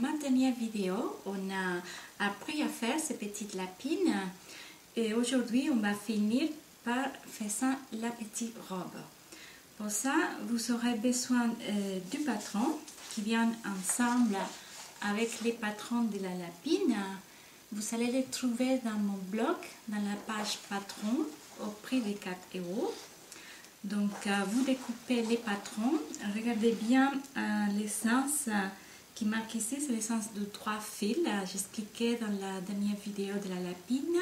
ma dernière vidéo, on a appris à faire ces petites lapines et aujourd'hui on va finir par faire la petite robe. Pour ça, vous aurez besoin du patron qui vient ensemble avec les patrons de la lapine. Vous allez les trouver dans mon blog, dans la page patron, au prix de 4 €. Donc, vous découpez les patrons. Regardez bien l'essence qui marque ici, c'est l'essence de 3 fils. J'expliquais dans la dernière vidéo de la lapine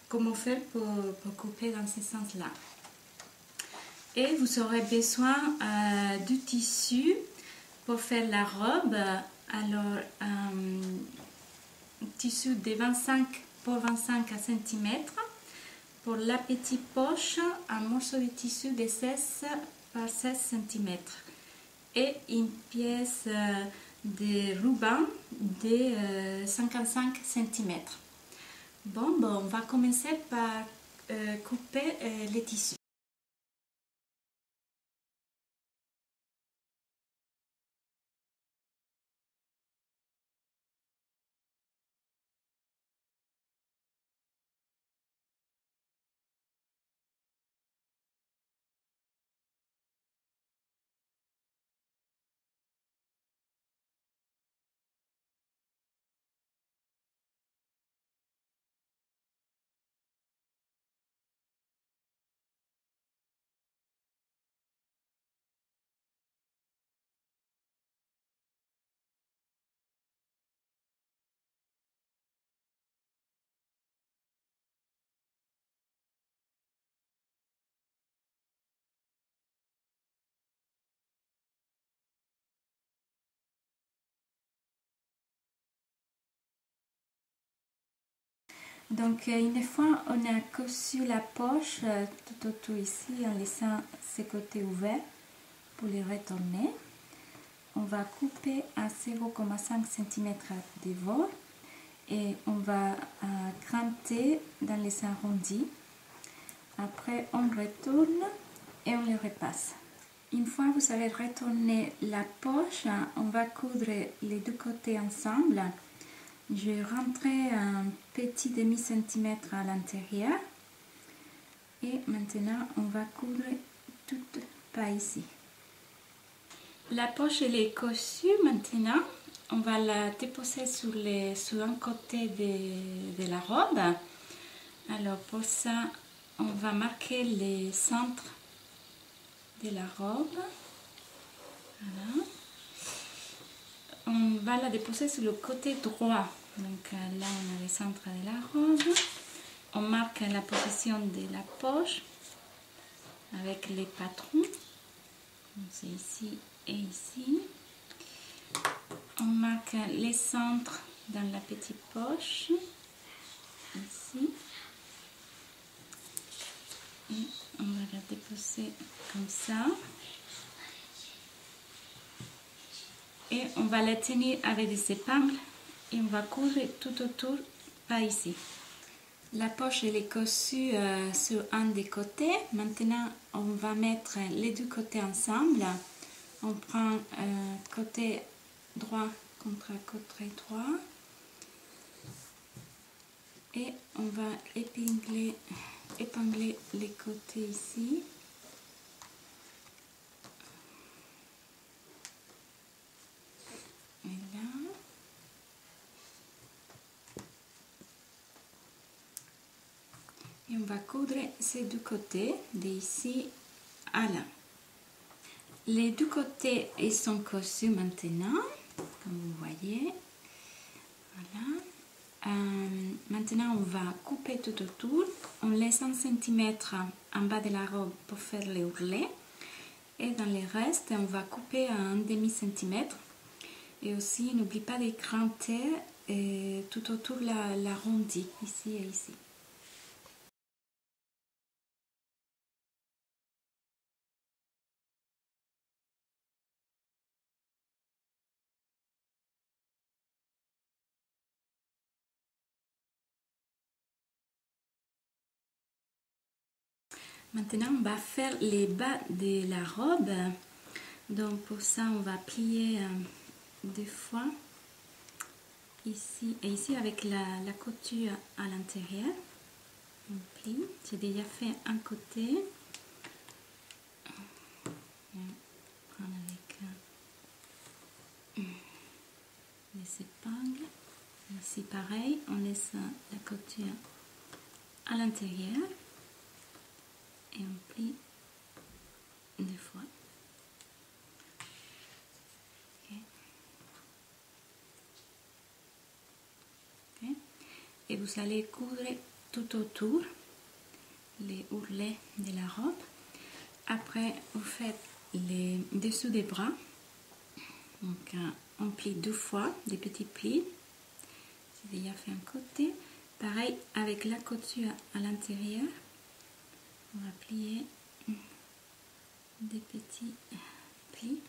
comment faire pour couper dans ce sens-là. Et vous aurez besoin du tissu pour faire la robe. Alors, tissu de 25 pour 25 cm. Pour la petite poche, un morceau de tissu de 16 par 16 cm. Et une pièce de ruban de 55 cm. Bon, on va commencer par couper les tissus. Donc une fois on a cousu la poche tout autour ici en laissant ces côtés ouverts pour les retourner, on va couper à 0,5 cm de vol et on va granter dans les arrondis. Après on retourne et on les repasse. Une fois que vous avez retourné la poche, on va coudre les deux côtés ensemble. J'ai rentré un petit demi-centimètre à l'intérieur et maintenant on va coudre toute par ici. La poche elle est cousue maintenant, on va la déposer sur un côté de la robe. Alors pour ça on va marquer les centres de la robe. Voilà. On va la déposer sur le côté droit. Donc là on a le centre de la robe. On marque la position de la poche avec les patrons. C'est ici et ici. On marque les centres dans la petite poche. Ici. Et on va la déposer comme ça. Et on va la tenir avec des épingles et on va coudre tout autour par ici. La poche elle est cousue sur un des côtés. Maintenant on va mettre les deux côtés ensemble. On prend côté droit contre côté droit et on va épingler les côtés ici. Et on va coudre ces deux côtés d'ici à là. Les deux côtés ils sont cousus maintenant, comme vous voyez. Voilà. Maintenant on va couper tout autour. On laisse 1 cm en bas de la robe pour faire les ourlets. Et dans les restes on va couper à 1 demi-centimètre. Et aussi n'oublie pas de granter tout autour l'arrondi, ici et ici. Maintenant, on va faire les bas de la robe. Donc, pour ça, on va plier 2 fois ici et ici avec la couture à l'intérieur. On plie. J'ai déjà fait un côté. On prend avec les épingles. Ici pareil, on laisse la couture à l'intérieur et on plie 2 fois. Okay. Okay. Et vous allez coudre tout autour les ourlets de la robe. Après, vous faites les dessous des bras. Donc, on plie 2 fois des petits plis. J'ai déjà fait un côté. Pareil, avec la couture à l'intérieur, on va plier des petits plis.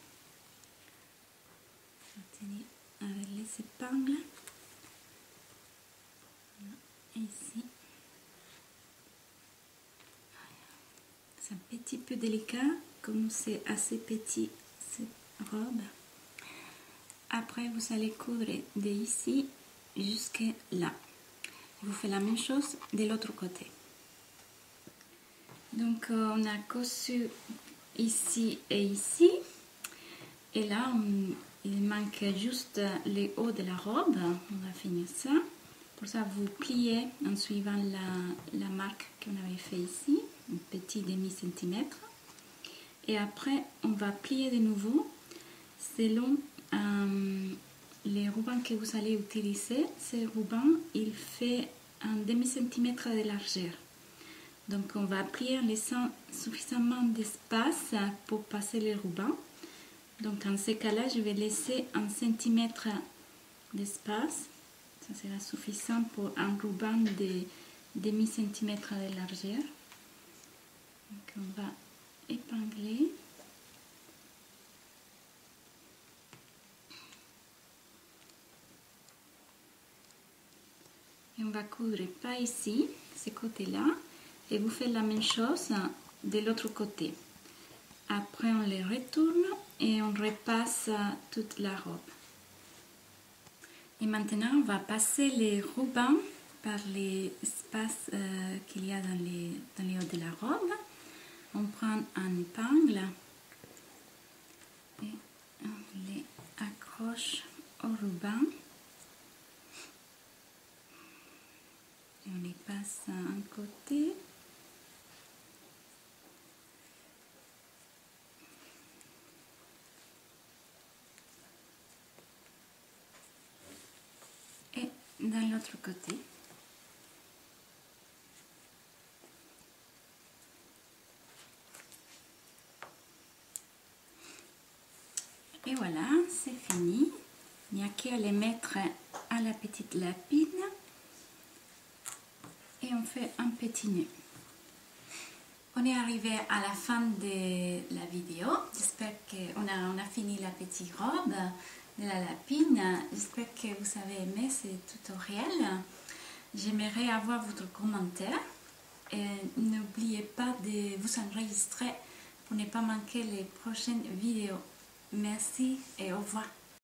On va tenir avec les épingles. Et ici. C'est un petit peu délicat, comme c'est assez petit cette robe. Après, vous allez coudre de ici jusqu'à là. Vous faites la même chose de l'autre côté. Donc, on a cousu ici et ici. Et là, il manque juste le haut de la robe. On va finir ça. Pour ça, vous pliez en suivant la marque qu'on avait fait ici, un petit demi-centimètre. Et après, on va plier de nouveau selon les rubans que vous allez utiliser. Ce ruban, il fait un demi-centimètre de largeur. Donc, on va plier en laissant suffisamment d'espace pour passer les rubans. Donc, en ce cas-là, je vais laisser 1 centimètre d'espace. Ça sera suffisant pour un ruban de demi-centimètre de largeur. Donc, on va épingler. Et on va coudre pas ici, ce côté-là. Et vous faites la même chose de l'autre côté. Après, on les retourne et on repasse toute la robe. Et maintenant, on va passer les rubans par les espaces qu'il y a dans les hauts de la robe. On prend un épingle et on les accroche au ruban. Et on les passe à un côté. Et dans l'autre côté. Et voilà, c'est fini. Il n'y a qu'à les mettre à la petite lapine. Et on fait un petit nœud. On est arrivé à la fin de la vidéo. J'espère qu'on a fini la petite robe de la lapine. J'espère que vous avez aimé ce tutoriel. J'aimerais avoir votre commentaire. Et n'oubliez pas de vous enregistrer pour ne pas manquer les prochaines vidéos. Merci et au revoir.